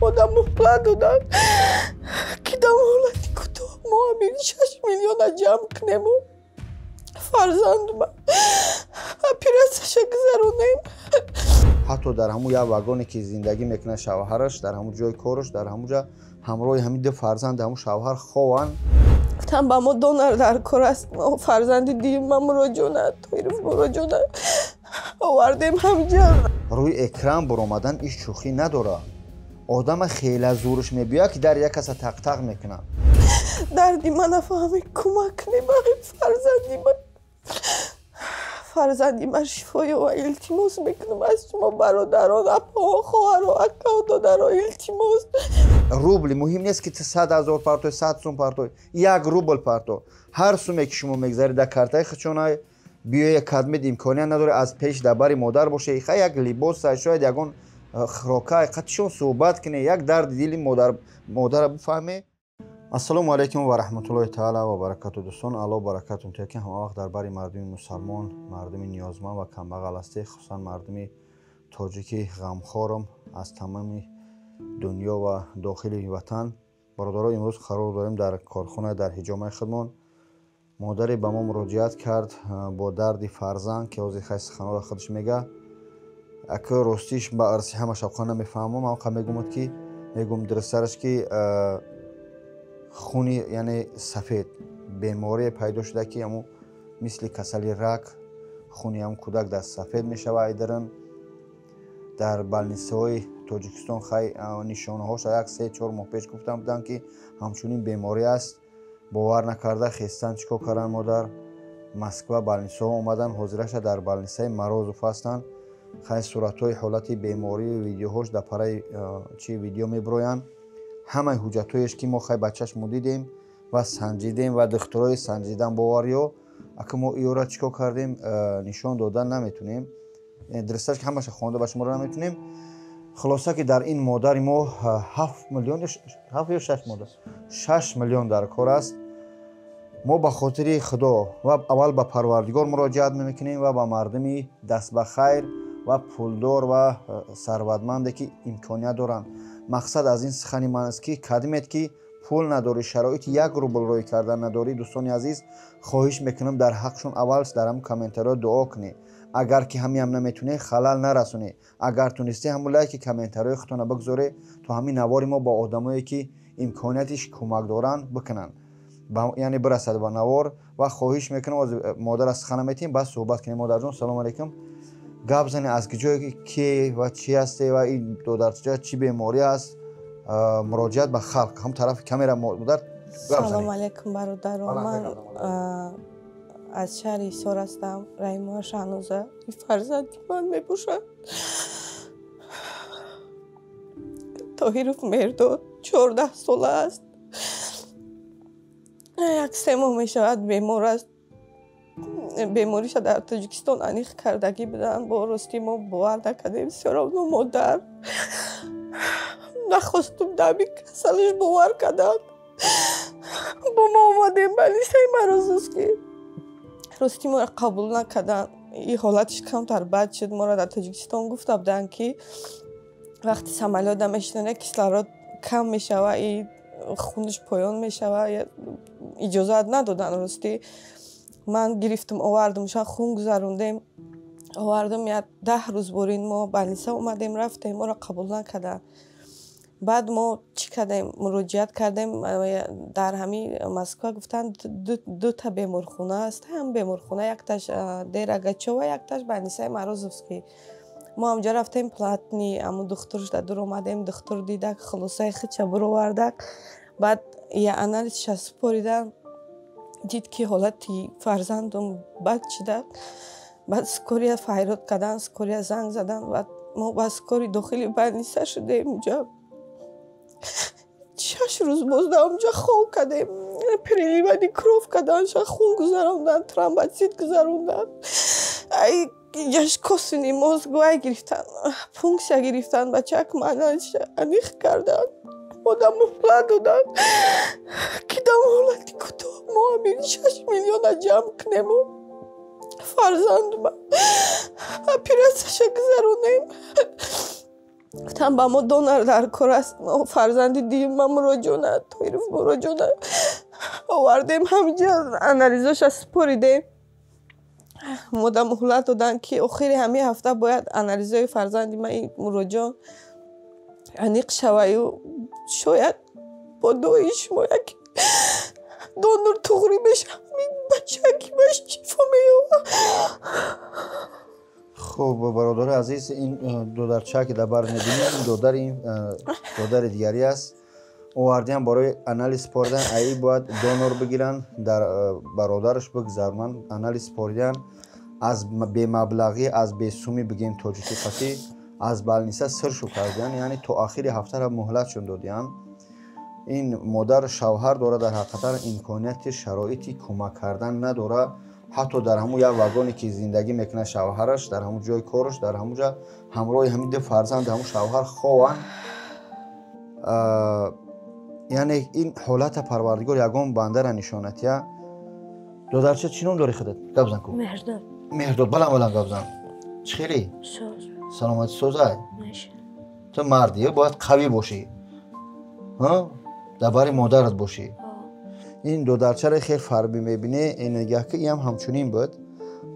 آدم مهلت دادن که در مهلتی کوتاه ما همین 6 میلیون جمع کنیم و فرزند من اپیراسش گذرونیم. حتی در همون یک واگونی که زندگی میکنه شوهرش، در همون جای کارش، در همون جا همراه همین دو فرزند همون شوهر خوان. گفتم با ما دونر در کار است، ما فرزند دیم ما مراجعه تویرف مراجعه آوردیم همجا. روی اکران برآمدن این شوخی نداره. آدم خیلی زورش میبیاد که در یک کس تق تق میکنه. دردی من نفهمی کمک نمی‌کنه فرزندی من شفای و التماس میکنم از شما برادران اپا خواهر و اکا و دادر و التماس. روبل مهم نیست که 100,000 پارتوی 100 سوم پارتوی 1 روبل پارتو هر سومی که شما میگذارید در کارتای خچونای بیا یک کدمت امکانی نداره از پیش دبری مادر باشه خیلی یک لباس شاید یگون خراکای قطشون صحبت کنه یک درد دل مادر بفهمه. السلام علیکم و رحمت الله تعالی و برکاته دوستان. الله برکتون ته که همه وقت درباره مردم مسلمان، مردم نیازمند و کمبغل است، خصوصا مردم تاجیکی غمخوارم از تمام دنیا و داخل وطن. برادران امروز قرار داریم در کارخانه در حجامه خودمان. مادری به ما مراجعت کرد با درد فرزند که از خیس خانه خودش میگه اگه راستیش با ارسی همه شبخانه میفهمم. هم میگم که میگم در سرش که خونی یعنی سفید بیماری پیدا شده که همون مثل کسلی رگ خونی هم کودک در سفید میشه و ایدرن در بلنیسه های تاجیکستان خیلی نشانه هاش یک 3-4 ماه پیش گفتم بودن که همچنین بیماری است. باور نکرده خیستن چیکار کردن مادر مسکو بلنیسه ها اومدن حاضرش در بلنیسه مروزوف هستن. خیلی صورت های حالت بیماری و ویدیوهاش در پرای چی ویدیو میبروین. همه حجتایش که ما خیلی بچهش دیدیم و سنجیدیم و دکترای سنجیدن باوریو اگه ما ایورا چیکار کردیم نشان دادن نمیتونیم، درستش که همش خوانده به شما رو نمیتونیم. خلاصه که در این مادر ما 7 میلیون 7 یا 6 مادر 6 میلیون در کار است. ما به خاطر خدا و اول به پروردگار مراجعت میکنیم و به مردمی دست به خیر و پولدار و ثروتمندی که امکانیت دارن. مقصد از این سخنی من است که کدمت که پول نداری شرایط 1 روبل روی کردن نداری دوستان عزیز خواهش میکنم در حقشون اول در هم کامنتارا دعا کنی. اگر که همین هم نمیتونه خلل نرسونی، اگر تونستی همون لایک کامنتارای خودتون بگذاره تا همین نواری ما با آدمایی که امکانیتش کمک دارن بکنن یعنی برسد به نوار. و خواهش میکنم از مادر از خانه میتیم بس صحبت کنیم. مادر جان سلام علیکم. گپ زنی از کجای کی و چی هستی و این دو درجه چی بیماری است مراجعت به خلق هم طرف کامera مادر. سلام علیکم برادران. من از شهر ایسار هستم. رحیما شانوزه فرزندی من میبوشد طاهرف مرداد 14 ساله است. 1-3 ماه میشود بیمار است. بیماریش در تاجیکستان انیخ کردگی بدن. با راستی ما باور نکردیم بسیار مادر نخواستم دمی کسلش باور کردن. با ما آمدیم بلیسه مروزوس که راستی ما را قبول نکردن. این حالتش کمتر بد شد. ما را در تاجیکستان گفته بودن که وقتی سمالیات میشنه کسلارات کم میشه و این خونش پایان میشه و اجازت ندادن. راستی من گرفتم آوردمشان خون گذروندیم آوردم 10 روز برین ما بلنیسه اومدیم رفتیم ما را قبول نکردن. بعد ما چی کردیم مراجعت کردیم در همین مسکو گفتن 2 تا بیمارخونه است. هم بیمارخونه یکتاش دیرگچه و یکتاش بلنیسه مروزوفسکی. ما همجا رفتیم پلاتنی اما دخترش در دور اومدیم دختر دیدک خلاصه خیچه برو وردک. بعد یه انالیزش سپاریدن دید که حالتی فرزندم بد شده. بعد سکوری فایرات کردن سکوری زنگ زدن و ما با سکوری داخلی بلنیسه شدیم اینجا 6 روز باز در اونجا خواب کردیم. پریلی و نیکروف کردن خون گذروندن ترامباتیت گذروندن اینجاش کسونی موزگوی گرفتن پونکسیا گرفتن بچه که منالش انیخ کردن آدم مهلت دادن که در مهلتی کوتاه ما همین 6 میلیون جمع کنیم و فرزند من اپیراسش گذرونیم. گفتم با ما دونر در کار است، ما فرزندی دیم ما مراجعه تویرف مراجعه آوردیم همینجا انالیزش سپریدیم. مدام مهلت دادن که آخر همین هفته باید انالیزهای فرزندی من این مراجعه انیق شوی و شاید با دویش ما یک دونر تغری بشه همین بچه که باش چیفا میو. خب برادر عزیز این دودرچه که دبر میبینیم این دودر دیگری است. آوردیم برای انالیز سپردن ای باید دونر بگیرن در برادرش بگذارن انالیز سپردن از به مبلغی از به سومی بگیم توجیهی قطعی از بالنیسه سرشو کردن یعنی تو آخر هفته را مهلت شون دادن. این مادر شوهر داره در حقیقت امکانیت شرایطی کمک کردن نداره، حتی در همون یک واگونی که زندگی میکنه شوهرش در همون جای کارش در همون جا همراه همین دو فرزند همون شوهر خوان. یعنی این حالت پروردگار یگان بنده را نشانتیه. دودرچه چی نام داری خودت؟ گبزن کو مهرداد بلند گبزن چخیری؟ سلامتی سوزای؟ تو مردیه باید قوی باشی ها؟ درباره مادرت باشی. این دودرچه را خیلی فربی میبینه این نگه که این هم همچنین بود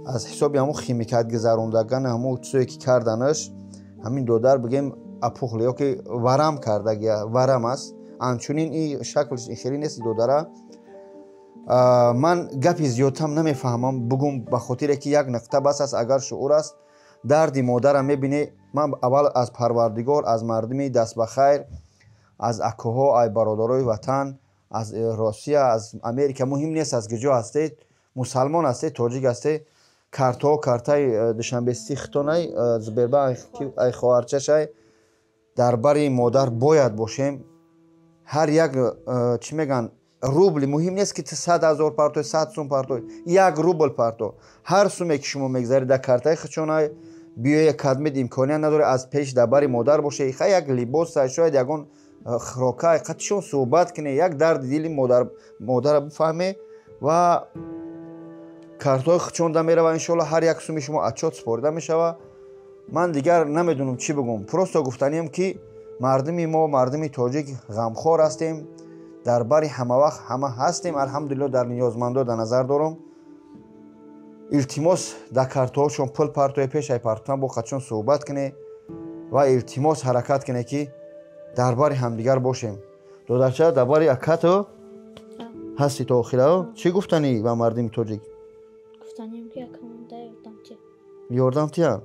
از حسابی همون خیمیکت گذروندگن همون چیزی که کردنش همین دودر بگیم اپوخلی یا که ورم کرده ورم است همچنین این شکلش اینخیلی نیست دودره. من گپی زیادتم نمیفهمم بگم به خاطر که یک نقطه بس است اگر شعور است دردی مادر را میبینه. من اول از پروردگار از مردمی دست بخیر از اکوها ای برادرای وطن از روسیه از امریکا مهم نیست از کجا هستید مسلمان هستید تاجیک هستید کارتای دشنبستی ختونای زبربا ای خواهرچشای درباره مادر باید باشیم. هر یک چی میگن روبل مهم نیست که 100,000 پارتو 100 سوم پارتو یک روبل پارتو هر سومی که شما میگذارید در کارتای خچونای بیای کدمت امکانی نداره از پیش درباره مادر باشه یک لباس شاید یگون خراکای قطشون صحبت کنه یک درد دیلی مادر بفهمه و کارتای خچونده میره و انشالله هر یک سومی شما اچات سپرده میشه. من دیگر نمیدونم چی بگم پروستا گفتنیم که مردمی ما مردمی تاجیک غمخوار هستیم درباره همه وقت همه هستیم الحمدلله در نیازمندا در نظر دارم. التماس در کارتاشون پل پارتوی پیش ای پارتن با خودشون صحبت کنه و التماس حرکت کنه که درباره همدیگر باشیم. دودرچه درباره اکاتو هستی تو آخره چی گفتنی و مردم تاجیک؟ گفتنیم که یکمونده یاردم تیا؟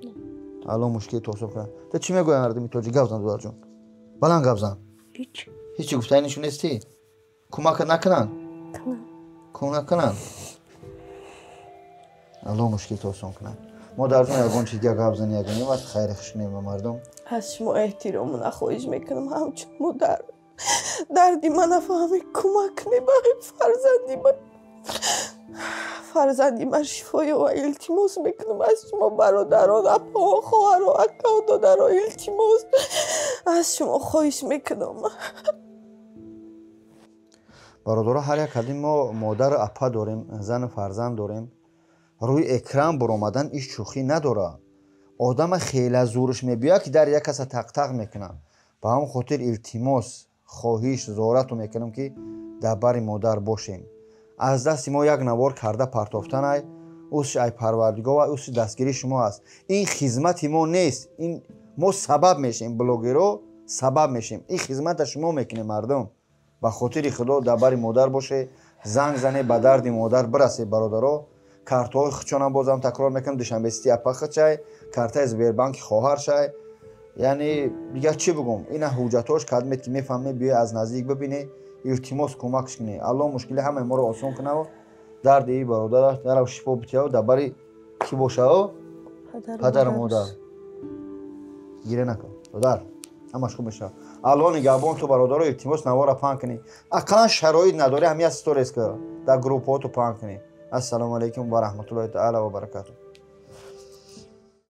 الان مشکل توصف کنم. تو چی میگوی مردم تاجیک گفتن دودر جون؟ بلند گفتن. هیچی گفتنیشون نیستی؟ کمک نکنن؟ کمک کنن. الان مشکل توصف کنن. ما در جون یگان چیزی گفتن یگانی وقت خیر خشنیم و مردم. از شما احترام نخواهش میکنم همچون مادر دردی من نفهمی کمک نباید فرزندی من شفای و التماس میکنم از شما برادران اپا خواهر و اکا و دادر و التماس از شما خواهش میکنم. برادرها هر یک کدیم ما مادر و اپا داریم زن و فرزند داریم روی اکرام برآمدن ایش شوخی نداره. آدم خیلی زورش میبیا که در یک کس تق میکنه به هم خاطر التماس خواهش زارت میکنم که درباره مادر باشیم. از دست ما یک نوار کرده پرتافتن ای اوش ای پروردگار و اوش دستگیری شما است. این خدمت ما نیست این ما سبب میشیم بلاگرها سبب میشیم این خدمت شما میکنه مردم به خاطر خدا درباره مادر باشه زنگ زنه به درد مادر برسه. برادرها کارت‌های خچونم بازم تکرار میکنم دشنبستی اپا خچای کارتای زبربانک خواهر شای یعنی دیگه چی بگم این حجتاش کدمت که میفهمه بیا از نزدیک ببینه التماس کمکش کنه. الله مشکل همه ما رو آسان کنه و درد ای برادر در شفا بده و درباره کی باشه و پدر مادر گیره نکن دادر همش خوب میشه. الان نگهبان تو برادر رو التماس نوار پان کنی اقلا شرایط نداره همین استوریس که در گروپ ها تو پان کنی. السلام علیکم و رحمت الله تعالی و برکاته.